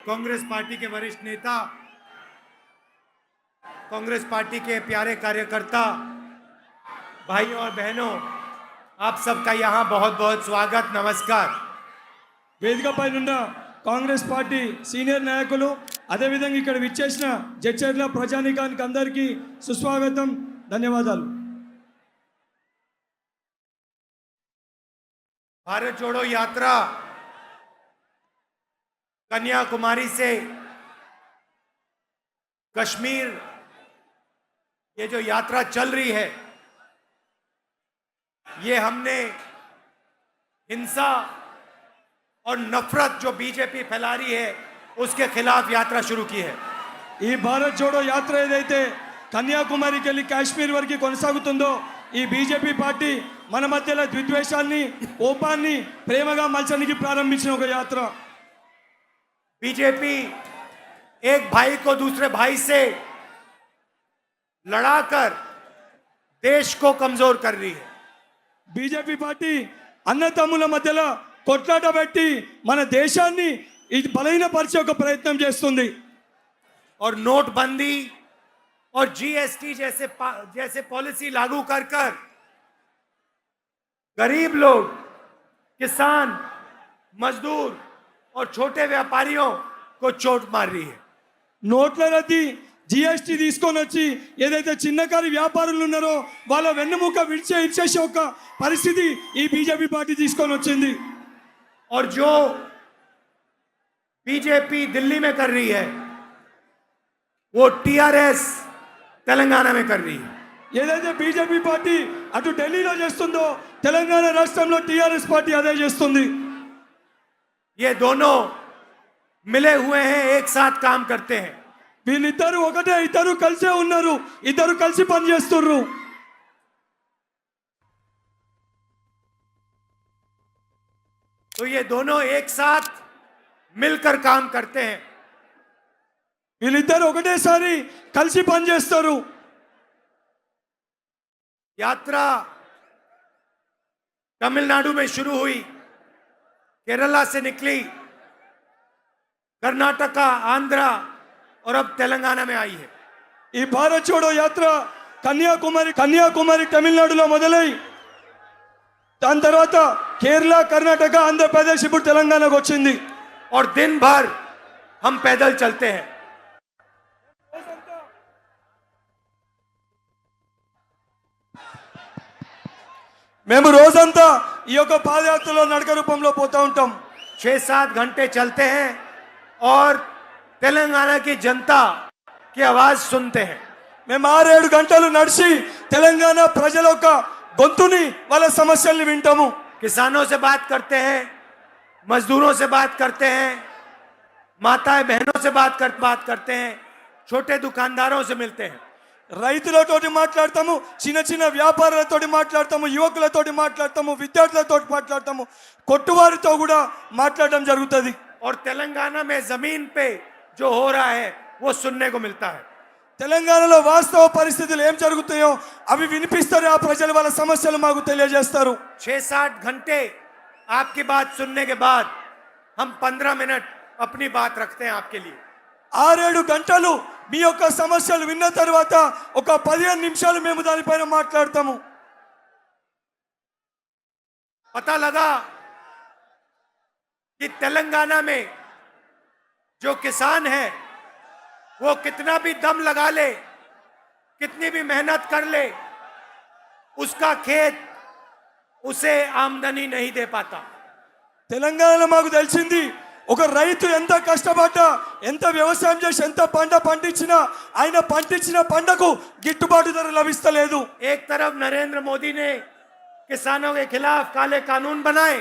Congress party के वरिष्ठ नेता, कांग्रेस पार्टी के प्यारे कार्यकर्ता, भाइयों और बहनों, आप सबका यहाँ बहुत बहुत स्वागत, नमस्कार। వేదికపై ఉన్న కాంగ్రెస్ పార్టీ సీనియర్ నాయకులు అదే విధంగా ఇక్కడ విచ్చేసిన జడ్చర్ల ప్రజానికానికి అందరికీ సుస్వాగతం, ధన్యవాదాలు। भारत जोड़ो यात्रा कन्याकुमारी से कश्मीर, ये जो यात्रा चल रही है, ये हमने हिंसा और नफरत जो बीजेपी फैला रही है उसके खिलाफ यात्रा शुरू की है। ఈ భారత్ జోడో యాత్ర ఏదైతే కన్యాకుమారికి వెళ్ళి కాశ్మీర్ వరకు కొనసాగుతుందో, ఈ బీజేపీ పార్టీ మన మధ్యలో ద్విద్వేషాన్ని, కోపాన్ని ప్రేమగా మలచడానికి ప్రారంభించిన ఒక యాత్ర। बीजेपी एक भाई को दूसरे भाई से लड़ाकर देश को कमजोर कर रही है। బీజేపీ పార్టీ అన్నతమ్ముల మధ్యలో కొట్లాట పెట్టి మన దేశాన్ని ఇది బలహీనపరిచే ఒక ప్రయత్నం చేస్తుంది। और नोटबंदी और जीएसटी जैसे पॉलिसी लागू कर कर गरीब लोग, किसान, मजदूर और छोटे व्यापारियों को चोट मार रही है। నోట్ల రద్దు, జిఎస్టీ తీసుకొని వచ్చి ఏదైతే చిన్నకారు వ్యాపారులు ఉన్నారో వాళ్ళ వెన్నెముక ఇచ్చేసే ఒక పరిస్థితి ఈ బీజేపీ పార్టీ తీసుకొని వచ్చింది। और जो बीजेपी दिल्ली में कर रही है वो टीआरएस तेलंगाना में कर रही है। ఏదైతే బీజేపీ పార్టీ అటు ఢిల్లీలో చేస్తుందో తెలంగాణ రాష్ట్రంలో టీఆర్ఎస్ పార్టీ అదే చేస్తుంది। ये दोनों मिले हुए हैं, एक साथ काम करते हैं। వీళ్ళిద్దరు ఒకటే, ఇద్దరు కలిసే ఉన్నారు, ఇద్దరు కలిసి పనిచేస్తున్నారు। तो ये दोनों एक साथ मिलकर काम करते हैं। వీళ్ళిద్దరు ఒకటేసారి కలిసి పనిచేస్తారు। यात्रा तमिलनाडु में शुरू हुई, केरला से निकली, कर्नाटका, आंध्र और अब तेलंगाना में आई है। ఈ భారత్ జోడో యాత్ర కన్యాకుమారి తమిళనాడులో మొదలై దాని తర్వాత కేరళ, కర్ణాటక, ఆంధ్రప్రదేశ్, ఇప్పుడు తెలంగాణకు వచ్చింది। और दिन भर हम पैदल चलते हैं। మేము రోజంతా ఈ యొక్క పాదయాత్రలో నడక రూపంలో పోతా ఉంటాం। 6-7 घंटे चलते हैं और तेलंगाना की जनता की आवाज सुनते हैं। మేము 6-7 గంటలు నడిచి తెలంగాణ ప్రజల యొక్క గొంతుని, వాళ్ళ సమస్యల్ని వింటాము। किसानों से बात करते हैं, मजदूरों से बात करते हैं, माताएं बहनों से बात करते हैं, छोटे दुकानदारों से मिलते हैं। రైతులతోటి మాట్లాడతాము, చిన్న చిన్న వ్యాపారులతోటి మాట్లాడతాము, యువకులతోటి మాట్లాడతాము, విద్యార్థులతోటి మాట్లాడతాము, కొట్టువారితో కూడా మాట్లాడడం జరుగుతుంది। और तेलंगाना में जमीन पे जो हो रहा है वो सुनने को मिलता है। తెలంగాణలో వాస్తవ పరిస్థితులు ఏం జరుగుతాయో అవి వినిపిస్తారు, ఆ ప్రజలు వాళ్ళ సమస్యలు మాకు తెలియజేస్తారు। 6-7 घंटे आपकी बात सुनने के बाद हम 15 मिनट अपनी बात रखते हैं आपके लिए। 6-7 గంటలు మీ యొక్క సమస్యలు విన్న తర్వాత ఒక 15 నిమిషాలు మేము దానిపైన మాట్లాడతాము। पता लगा कि तेलंगाना में जो किसान है वो कितना भी दम लगा ले, कितनी भी मेहनत कर ले, उसका खेत उसे आमदनी नहीं दे पाता। తెలంగాణలో మాకు తెలిసింది, ఒక రైతు ఎంత కష్టపడ్డా, ఎంత వ్యవసాయం చేసి, ఎంత పంట పండించినా ఆయన పండించిన పంటకు గిట్టుబాటు ధర లభిస్తలేదు। एक तरफ नरेंद्र मोदी ने किसानों के खिलाफ काले कानून बनाए,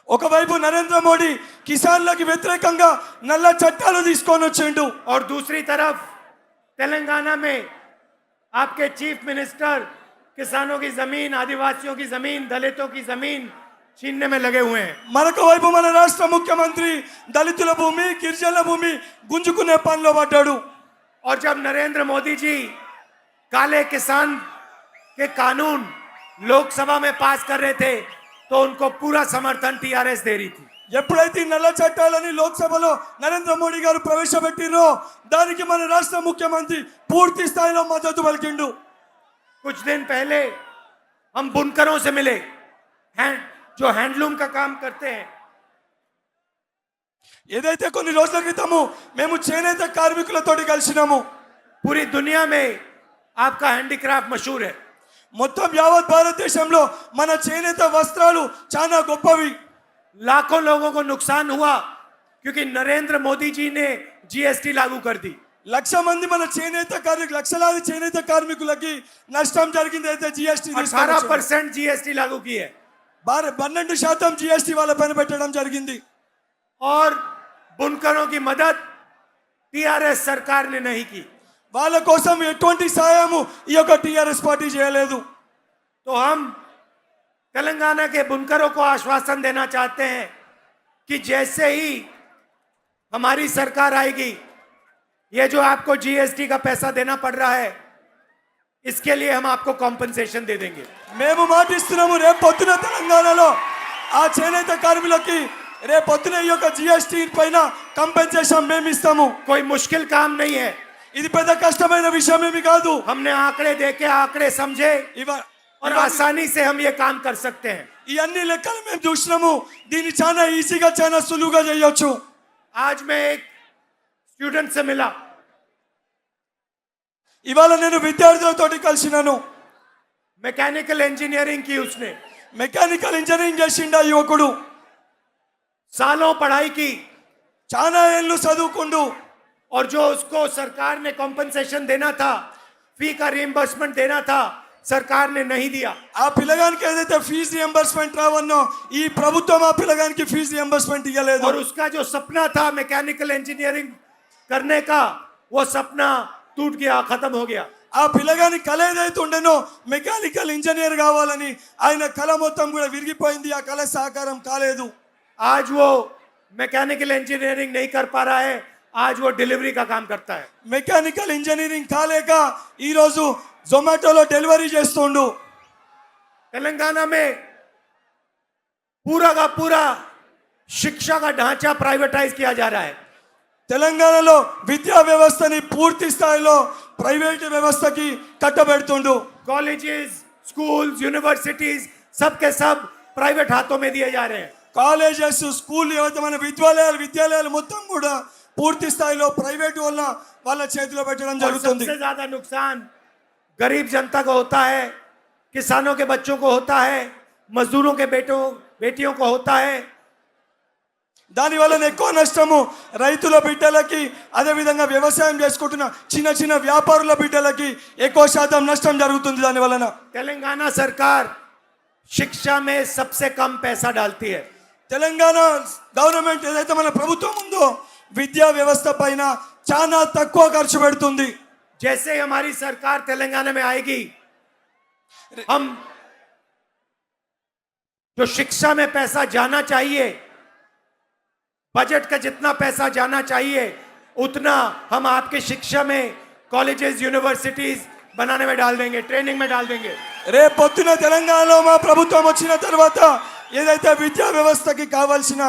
ఒకవైపు నరేంద్ర మోడీ కిసాన్లకు వ్యతిరేకంగా నల్ల చట్టాలు తీసుకొని వచ్చిండు, और दूसरी तरफ तेलंगाना में आपके चीफ मिनिस्टर किसानों की जमीन, आदिवासियों की जमीन, दलितों की जमीन छीनने में लगे हुए हैं। మరొక వైపు మన రాష్ట్ర ముఖ్యమంత్రి దళితుల భూమి, గిరిజనుల భూమి గుంజుకునే పనిలో పడ్డాడు। और जब नरेंद्र मोदी जी काले किसान के कानून लोकसभा में पास कर रहे थे तो उनको पूरा समर्थन टीआरएस दे रही थी। ఎప్పుడైతే ఈ నల్ల చట్టాలని లోక్సభలో నరేంద్ర మోడీ గారు ప్రవేశపెట్టిరో దానికి మన రాష్ట్ర ముఖ్యమంత్రి పూర్తి స్థాయిలో మద్దతు పలికిండు. कुछ दिन पहले हम बुनकरों से मिले, जो हैंडलूम का काम करते हैं. ఏదైతే కొన్ని రోజుల క్రితము మేము చేనేత కార్మికులతోటి కలిసినాము. पूरी दुनिया में आपका हैंडीक्राफ्ट मशहूर है. మొత్తం యావత్ భారతదేశంలో మన చేనేత వస్త్రాలు చాలా గొప్పవి. लाखों लोगों को नुकसान हुआ क्योंकि नरेंद्र मोदी जी ने जीएसटी लागू कर दी. లక్ష మంది మన చేనేత లక్షలాది చేనేత కార్మికులకి నష్టం జరిగింది. అయితే జిఎస్టీ 18% जीएसटी लागू की है 12% జిఎస్టీ వాళ్ళ పైన పెట్టడం జరిగింది. और बुनकरों की मदद टीआरएस सरकार ने नहीं की. వాళ్ళ కోసం ఎటువంటి సహాయము ఈ యొక్క టిఆర్ఎస్ పార్టీ చేయలేదు. तो हम तेलंगाना के बुनकरों को आश्वासन देना चाहते हैं कि जैसे ही हमारी सरकार आएगी, ये जो आपको जीएसटी का पैसा देना पड़ रहा है, इसके लिए हम आपको कॉम्पनसेशन दे देंगे. మేము మాటిస్తున్నాము, రేపు పొద్దున తెలంగాణలో ఆ చేనేత కార్మికులకి రేపు పొద్దున ఈ యొక్క జిఎస్టీ పైన కంపెన్సేషన్ మేము ఇస్తాము. कोई मुश्किल काम नहीं है. ఇది పెద్ద కష్టమైన విషయం ఏమి కాదు. हमने आंकड़े देखे, आंकड़े समझे और आसानी से हम ये काम कर सकते हैं. ఈ అన్ని లెక్కలు మేము చూసినాము. దీన్ని చాలా ఈజీగా చాలా సులువుగా చేయొచ్చు. आज मैं एक स्टूडेंट से मिला. ఇవాళ నేను విద్యార్థులతోటి కలిసినాను. मैकेनिकल इंजीनियरिंग की उसने, మెకానికల్ ఇంజనీరింగ్ చేసిండా యువకుడు. सालों पढ़ाई की చాలా ఏళ్ళు చదువుకుండు. और जो उसको सरकार ने कॉम्पनसेशन देना था, फी का रिइंबर्समेंट देना था, सरकार ने नहीं दिया. ఆ పిల్లగానికి ఏదైతే ఫీజు రియంబర్స్మెంట్ రావన్నో ఈ ప్రభుత్వం ఆ పిల్లగానికి ఫీజు రియంబర్స్మెంట్ ఇవ్వలేదు. और उसका जो सपना था मैकेनिकल इंजीनियरिंग करने का, वो सपना टूट गया, खत्म हो गया. ఆ పిల్లగాని కళ ఏదైతే ఉండేనో మెకానికల్ ఇంజనీర్ కావాలని ఆయన కళ మొత్తం కూడా విరిగిపోయింది. ఆ కళ సాకారం కాలేదు. आज वो मैकेनिकल इंजीनियरिंग नहीं कर पा रहा है, आज वो डिलीवरी का काम करता है. మెకానికల్ ఇంజనీరింగ్ కాలేక ఈ రోజు జొమాటోలో డెలివరీ చేస్తుండు. तेलंगाना में पूरा का पूरा शिक्षा का ढांचा प्राइवेटाइज किया जा रहा है. తెలంగాణలో విద్యా వ్యవస్థని పూర్తి స్థాయిలో ప్రైవేట్ వ్యవస్థకి కట్టబెడుతుండు. कॉलेजेस, स्कूल्स, यूनिवर्सिटीज सब के सब प्राइवेट हाथों में दिए जा रहे हैं. కాలేజెస్, స్కూల్ ఏవైతే మన విద్యాలయాలు మొత్తం కూడా పూర్తి స్థాయిలో ప్రైవేట్ వాళ్ళ చేతిలో పెట్టడం और జరుగుతుంది. सबसे ज्यादा नुकसान गरीब जनता को होता है, किसानों के बच्चों को होता है, मजदूरों के बेटियों को होता है. దాని వలన ఎక్కువ నష్టము రైతుల బిడ్డలకి, అదేవిధంగా వ్యవసాయం చేసుకుంటున్న చిన్న చిన్న వ్యాపారుల బిడ్డలకి ఎక్కువ శాతం నష్టం జరుగుతుంది. దాని వలన तेलंगाना सरकार शिक्षा में सबसे कम पैसा डालती है. తెలంగాణ గవర్నమెంట్ ఏదైతే మన ప్రభుత్వం ఉందో విద్యా వ్యవస్థ పైన చాలా తక్కువ ఖర్చు పెడుతుంది. जैसे ही हमारी सरकार तेलंगाना में आएगी, हम जो शिक्षा में पैसा जाना चाहिए, बजट का जितना पैसा जाना चाहिए, उतना हम आपके शिक्षा में कॉलेजेस, यूनिवर्सिटीज बनाने में डाल देंगे, ट्रेनिंग में डाल देंगे. రేపు పొద్దున తెలంగాణలో మా ప్రభుత్వం వచ్చిన తర్వాత ఏదైతే విద్యా వ్యవస్థకి కావాల్సిన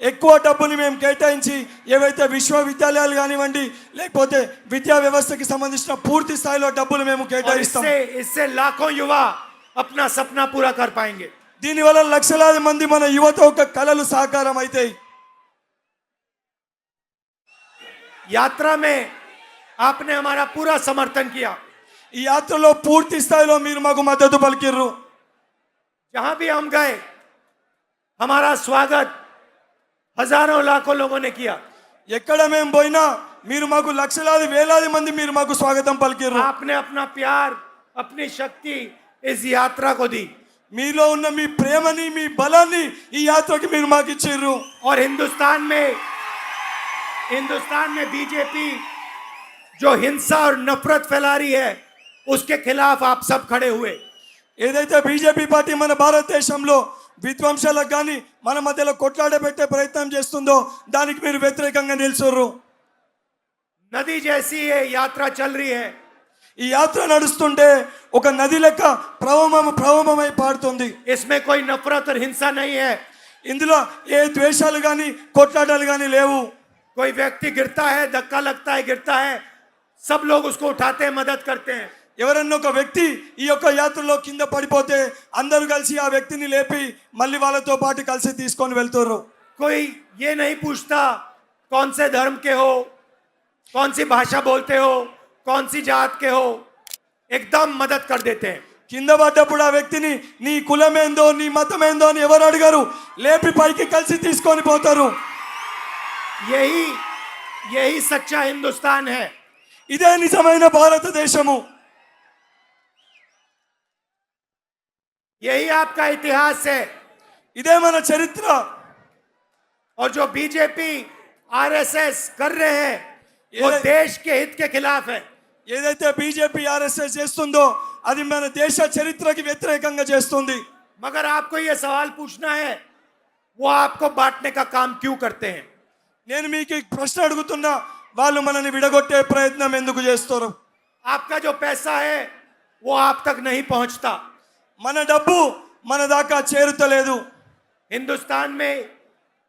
ఎక్కువ డబ్బుని మేము కేటాయించి ఏవైతే విశ్వవిద్యాలయాలు కానివ్వండి లేకపోతే విద్యా వ్యవస్థకి సంబంధించిన పూర్తి స్థాయిలో డబ్బులు మేము और కేటాయిస్తాం. इससे लाखों युवा अपना सपना पूरा कर पाएंगे. దీనివల్ల లక్షలాది మంది మన యువత యొక్క కళలు సాకారం అవుతాయి. यात्रा में आपने हमारा पूरा समर्थन किया. ఈ యాత్రలో పూర్తి స్థాయిలో మీరు మాకు మద్దతు పలికిర్రు. जहां भी हम गए, हमारा स्वागत हजारों लाखों लोगों ने किया. ఎక్కడ మేము పోయినా మీరు మాకు లక్షలాది వేలాది మంది మీరు మాకు స్వాగతం పలికిర్రు. आपने अपना प्यार, अपनी शक्ति इस यात्रा को दी. మీలో ఉన్న మీ ప్రేమని మీ బలాన్ని ఈ యాత్రకి మీరు మాకు ఇచ్చిర్రు. और हिंदुस्तान में बीजेपी जो हिंसा और नफरत फैला रही है, उसके खिलाफ आप सब खड़े हुए. ఏదైతే బీజేపీ పార్టీ మన భారతదేశంలో విధ్వంసాలకు కానీ మన మధ్యలో కొట్లాడబెట్టే ప్రయత్నం చేస్తుందో దానికి మీరు వ్యతిరేకంగా నిల్చుర్రు. नदी जैसी ये यात्रा चल रही है. ఈ యాత్ర నడుస్తుంటే ఒక నది లెక్క ప్రవహమై పారుతుంది. इसमें कोई नफरत और हिंसा नहीं है. ఇందులో ఏ ద్వేషాలు కానీ కొట్లాటలు కానీ లేవు. कोई व्यक्ति गिरता है, धक्का लगता है, गिरता है, सब लोग उसको उठाते हैं, मदद करते हैं। ఎవరన్నా ఒక వ్యక్తి ఈ యొక్క యాత్రలో కింద పడిపోతే అందరూ కలిసి ఆ వ్యక్తిని లేపి మళ్ళీ వాళ్ళతో పాటు కలిసి తీసుకొని వెళ్తారు. कोई ये नहीं पूछता कौन से धर्म के हो, कौन सी भाषा बोलते हो, कौन सी जात के हो, एकदम मदद कर देते हैं। కింద పడ్డప్పుడు ఆ వ్యక్తిని నీ కులమేందో నీ మతమేందో అని ఎవరు అడిగారు, లేపి పైకి కలిసి తీసుకొని పోతారు. यही यही सच्चा हिंदुस्तान है। ఇదే నిజమైన భారతదేశము. यही आपका इतिहास है। ఇదే మన చరిత్ర. और जो बीजेपी आरएसएस कर रहे हैं वो ये- देश के हित के खिलाफ है। ఏదైతే బీజేపీ ఆర్ఎస్ఎస్ చేస్తుందో అది మన దేశ చరిత్రకి వ్యతిరేకంగా చేస్తుంది. मगर आपको ये सवाल पूछना है वो आपको बांटने का काम क्यों करते हैं? నేను మీకు ఈ ప్రశ్న అడుగుతున్నా, వాళ్ళు మనని విడగొట్టే ప్రయత్నం ఎందుకు చేస్తారు? आपका जो पैसा है वो आप तक नहीं पहुंचता। మన డబ్బు మన దాకా చేరుతలేదు. हिंदुस्तान में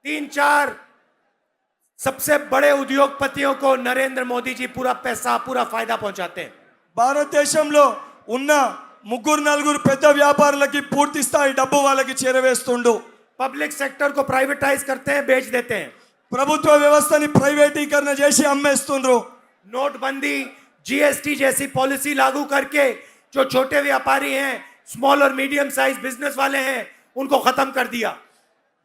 3-4 सबसे बड़े उद्योगपतियों को नरेंद्र मोदी जी पूरा पैसा, पूरा फायदा पहुंचाते हैं। భారతదేశంలో ఉన్న 3-4 పెద్ద వ్యాపారులకి పూర్తి స్థాయి డబ్బు వాళ్ళకి చేరవేస్తుండు. पब्लिक सेक्टर को प्राइवेटाइज करते हैं, बेच देते हैं। ప్రభుత్వ వ్యవస్థని ప్రైవేటీకరణ చేసి అమ్మేస్తుండ్రు. नोटबंदी, जीएसटी जैसी पॉलिसी लागू करके जो छोटे व्यापारी हैं, स्मॉल और मीडियम साइज बिजनेस वाले हैं, उनको खत्म कर दिया।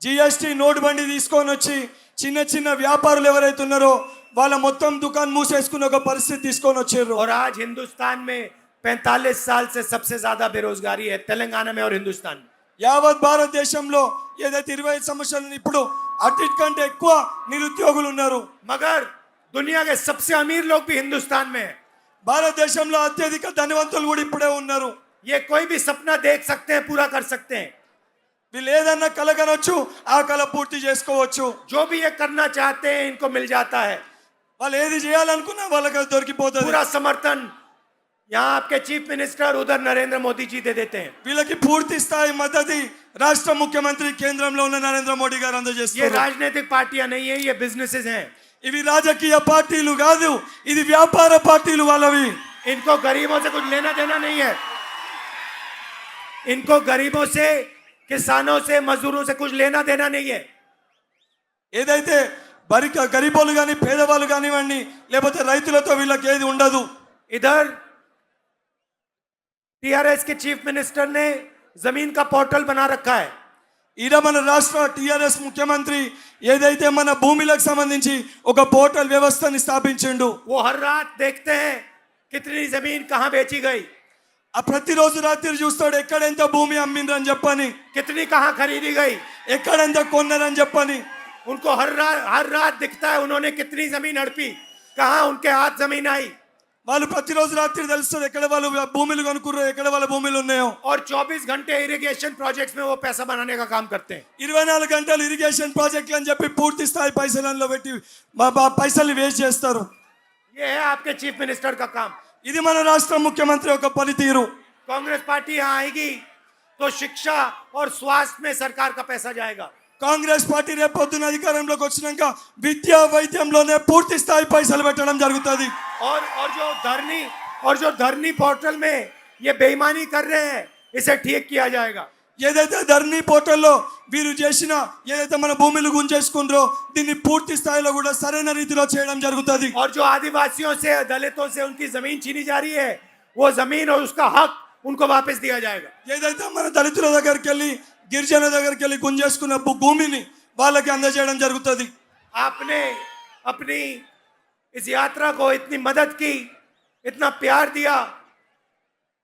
జిఎస్టీ నోట్ బండి తీసుకొని వచ్చి చిన్న చిన్న వ్యాపారులు ఎవరైతే ఉన్నారో వాళ్ళ మొత్తం దుకాణం మూసేసుకునే ఒక పరిస్థితి తీసుకొని వచ్చారు. और आज हिंदुस्तान में 45 साल से सबसे ज्यादा बेरोजगारी है, तेलंगाना में और हिंदुस्तान में। యావత్ భారతదేశంలో ఏదైతే 25 సంవత్సరాలు ఇప్పుడు అన్నిటికంటే ఎక్కువ నిరుద్యోగులు ఉన్నారు. मगर दुनिया के सबसे अमीर लोग भी हिंदुस्तान में हैं। భారతదేశంలో అత్యధిక ధనవంతులు కూడా ఇప్పుడే ఉన్నారు. ये कोई भी सपना देख सकते हैं, पूरा कर सकते हैं। వీళ్ళు ఏదన్నా కల కనొచ్చు, ఆ కల పూర్తి చేసుకోవచ్చు. जो भी ये करना चाहते हैं इनको मिल जाता है। వాళ్ళు ఏది చేయాలనుకున్నా వాళ్ళకి అది దొరికిపోతుంది. पूरा समर्थन यहाँ आपके चीफ मिनिस्टर, उधर नरेंद्र मोदी जी दे देते हैं। వీళ్ళకి పూర్తి స్థాయి మద్దతు రాష్ట్ర ముఖ్యమంత్రి కేంద్రంలో ఉన్న నరేంద్ర మోడీ గారు ये అందజేస్తారు. राजनीतिक पार्टियां नहीं है, ये बिजनेसेस हैं। ఇవి రాజకీయ పార్టీలు కాదు, ఇది వ్యాపార పార్టీలు వాళ్ళవి. इनको गरीबों से कुछ लेना देना नहीं है। इनको गरीबों से, किसानों से, मजदूरों से कुछ लेना देना नहीं है। ఏదైతే గరీబోలు కానీ పేదవాళ్ళు కానివ్వండి లేకపోతే రైతులతో వీళ్ళకి ఏది ఉండదు. इधर टीआरएस के चीफ मिनिस्टर ने जमीन का पोर्टल बना रखा है। ఈడ మన రాష్ట్ర టిఆర్ఎస్ ముఖ్యమంత్రి ఏదైతే మన భూమిలకు సంబంధించి ఒక పోర్టల్ వ్యవస్థని స్థాపించిండు. वो हर रात देखते हैं कितनी जमीन कहां बेची गई, ఆ ప్రతిరోజు రాత్రి చూస్తాడు ఎక్కడ ఎంత భూమి అమ్మిండ్రని చెప్పని, कितनी कहां खरीदी गई। ఎక్కడ ఎంత కొన్నారని చెప్పని. उनको हर रात दिखता है उन्होंने कितनी जमीन हड़पी, कहां उनके हाथ जमीन आई। వాళ్ళు ప్రతిరోజు రాత్రి తెలుస్తుంది ఎక్కడ వాళ్ళు భూములు కొనుక్కుర్రో, ఎక్కడ వాళ్ళ భూములు ఉన్నాయో. और 24 घंटे इरिगेशन प्रोजेक्ट्स में वो पैसा बनाने का काम करते हैं। 24 గంటలు ఇరిగేషన్ ప్రాజెక్టులు అని చెప్పి పూర్తి స్థాయి పైసలలో పెట్టి పైసలు వేస్ట్ చేస్తారు. ये है आपके चीफ मिनिस्टर का काम। ఇది మన రాష్ట్ర ముఖ్యమంత్రి యొక్క పనితీరు. कांग्रेस पार्टी यहाँ आएगी तो शिक्षा और स्वास्थ्य में सरकार का पैसा जाएगा। కాంగ్రెస్ పార్టీ రేపు పొద్దున అధికారంలోకి వచ్చినాక విద్యా వైద్యంలోనే పూర్తి స్థాయి పైసలు పెట్టడం జరుగుతుంది. और जो धरनी पोर्टल में ये बेईमानी कर रहे हैं इसे ठीक किया जाएगा। ఏదైతే ధర్నీ పోర్టల్లో వీరు చేసిన ఏదైతే మన భూములు గుంజేసుకుంటారో దీన్ని పూర్తి స్థాయిలో కూడా సరైన రీతిలో చేయడం జరుగుతుంది. और जो आदिवासियों से, दलितों से उनकी जमीन छीनी जा रही है वो जमीन और उसका हक उनको वापस दिया जाएगा। ఏదైతే మన దళితుల దగ్గరికి వెళ్ళి గిరిజన దగ్గరికి వెళ్ళి గుంజేసుకున్న భూమిని వాళ్ళకి అందజేయడం జరుగుతుంది. आपने अपनी इस यात्रा को इतनी मदद की, इतना प्यार दिया,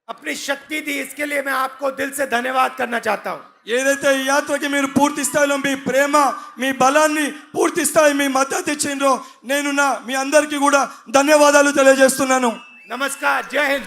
अपनी शक्ति दी, इसके लिए मैं आपको दिल से धन्यवाद करना चाहता हूं। ఏదైతే ఈ యాత్రకి మీరు పూర్తి స్థాయిలో మీ ప్రేమ మీ బలాన్ని పూర్తి స్థాయి మీ మద్దతు ఇచ్చిండ్రో నేను మీ అందరికీ కూడా ధన్యవాదాలు తెలియజేస్తున్నాను. नमस्कार, जय हिंद।